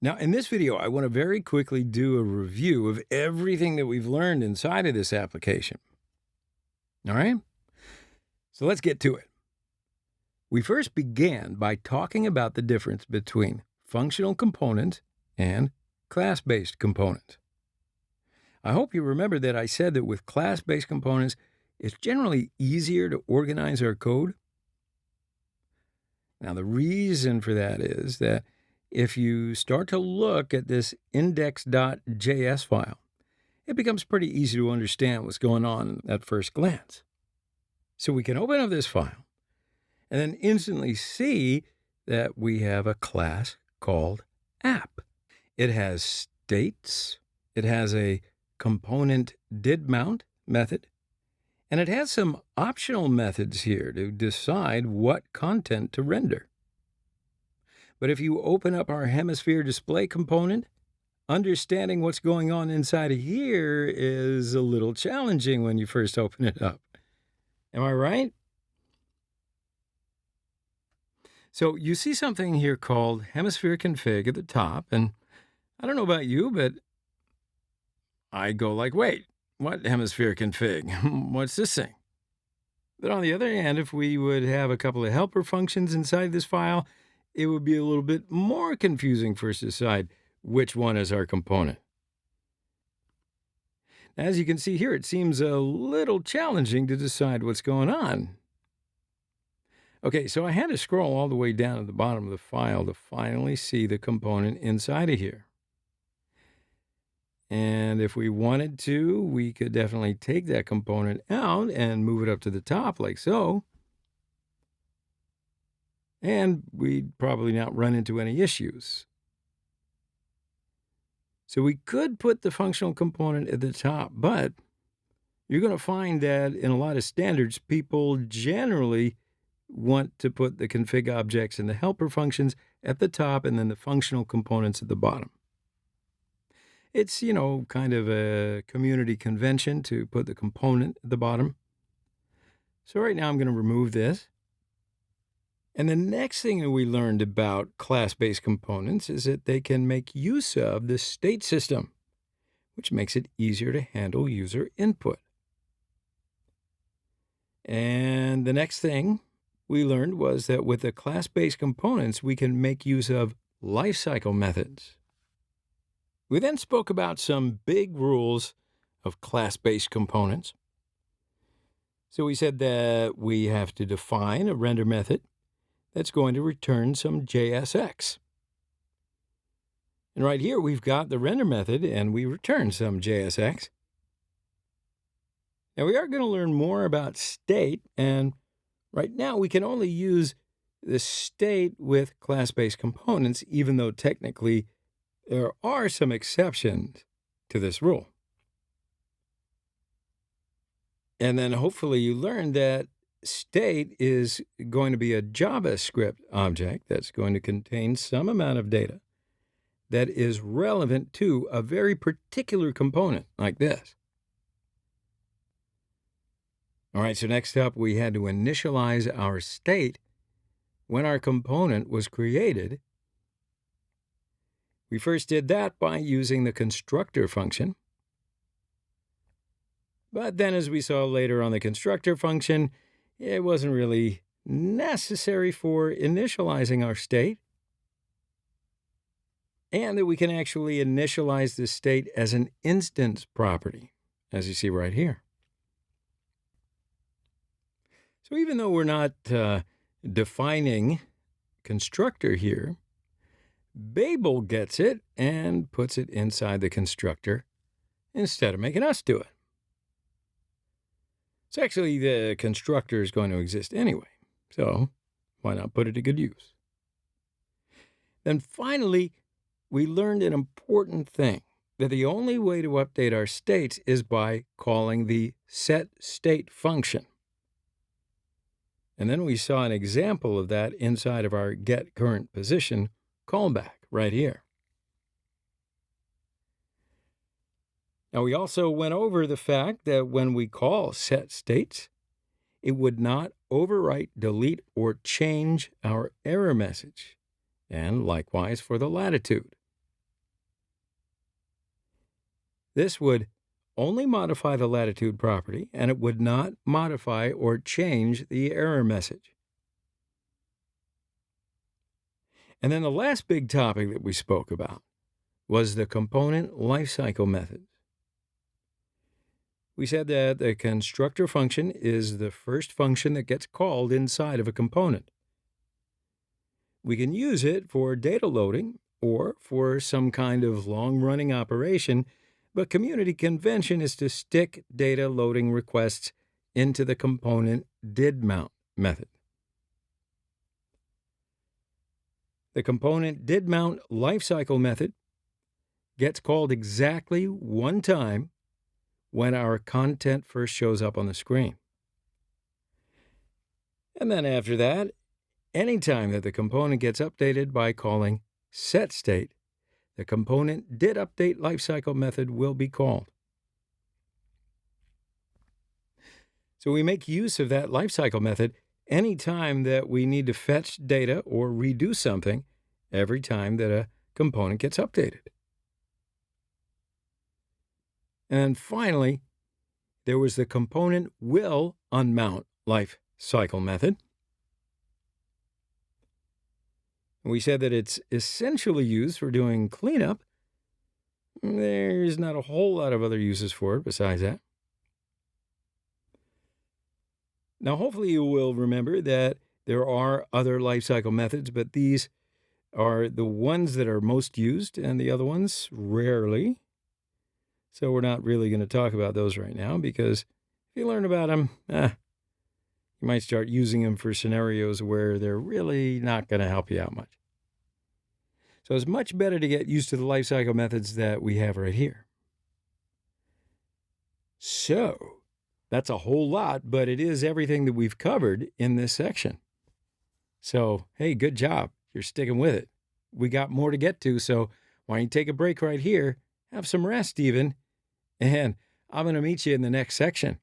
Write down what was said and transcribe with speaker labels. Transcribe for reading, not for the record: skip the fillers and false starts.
Speaker 1: Now, in this video, I want to very quickly do a review of everything that we've learned inside of this application. All right? So let's get to it. We first began by talking about the difference between functional components and class-based components. I hope you remember that I said that with class-based components, it's generally easier to organize our code. Now, the reason for that is that if you start to look at this index.js file, it becomes pretty easy to understand what's going on at first glance. So we can open up this file and then instantly see that we have a class called app. It has states, it has a component didMount method, and it has some optional methods here to decide what content to render. But if you open up our hemisphere display component, understanding what's going on inside of here is a little challenging when you first open it up. Am I right? So you see something here called hemisphere config at the top, and I don't know about you, but I go like, wait, what hemisphere config? What's this thing? But on the other hand, if we would have a couple of helper functions inside this file, it would be a little bit more confusing for us to decide which one is our component. As you can see here, it seems a little challenging to decide what's going on. Okay, so I had to scroll all the way down to the bottom of the file to finally see the component inside of here. And if we wanted to, we could definitely take that component out and move it up to the top like so. And we'd probably not run into any issues. So we could put the functional component at the top, but you're going to find that in a lot of standards, people generally want to put the config objects and the helper functions at the top and then the functional components at the bottom. It's, kind of a community convention to put the component at the bottom. So right now I'm going to remove this. And the next thing that we learned about class-based components is that they can make use of the state system, which makes it easier to handle user input. And the next thing we learned was that with the class-based components, we can make use of lifecycle methods. We then spoke about some big rules of class-based components. So we said that we have to define a render method that's going to return some JSX. And right here, we've got the render method, and we return some JSX. Now, we are going to learn more about state, and right now, we can only use the state with class-based components, even though technically there are some exceptions to this rule. And then hopefully you learned that state is going to be a JavaScript object that's going to contain some amount of data that is relevant to a very particular component like this. All right, so next up, we had to initialize our state when our component was created. We first did that by using the constructor function. But then as we saw later on the constructor function, it wasn't really necessary for initializing our state, and that we can actually initialize the state as an instance property, as you see right here. So even though we're not defining constructor here, Babel gets it and puts it inside the constructor instead of making us do it. So actually, the constructor is going to exist anyway, so why not put it to good use? Then finally, we learned an important thing, that the only way to update our states is by calling the setState function. And then we saw an example of that inside of our getCurrentPosition callback right here. Now, we also went over the fact that when we call setStates, it would not overwrite, delete, or change our error message, and likewise for the latitude. This would only modify the latitude property, and it would not modify or change the error message. And then the last big topic that we spoke about was the component lifecycle methods. We said that the constructor function is the first function that gets called inside of a component. We can use it for data loading or for some kind of long-running operation, but community convention is to stick data loading requests into the component didMount method. The component didMount lifecycle method gets called exactly one time when our content first shows up on the screen. And then after that, anytime that the component gets updated by calling setState, the component didUpdate lifecycle method will be called. So we make use of that lifecycle method anytime that we need to fetch data or redo something every time that a component gets updated. And finally, there was the component will unmount lifecycle method. We said that it's essentially used for doing cleanup. There's not a whole lot of other uses for it besides that. Now, hopefully you will remember that there are other lifecycle methods, but these are the ones that are most used and the other ones rarely. So we're not really going to talk about those right now because if you learn about them, you might start using them for scenarios where they're really not going to help you out much. So it's much better to get used to the lifecycle methods that we have right here. So that's a whole lot, but it is everything that we've covered in this section. So, hey, good job. You're sticking with it. We got more to get to, so why don't you take a break right here, have some rest even, and I'm going to meet you in the next section.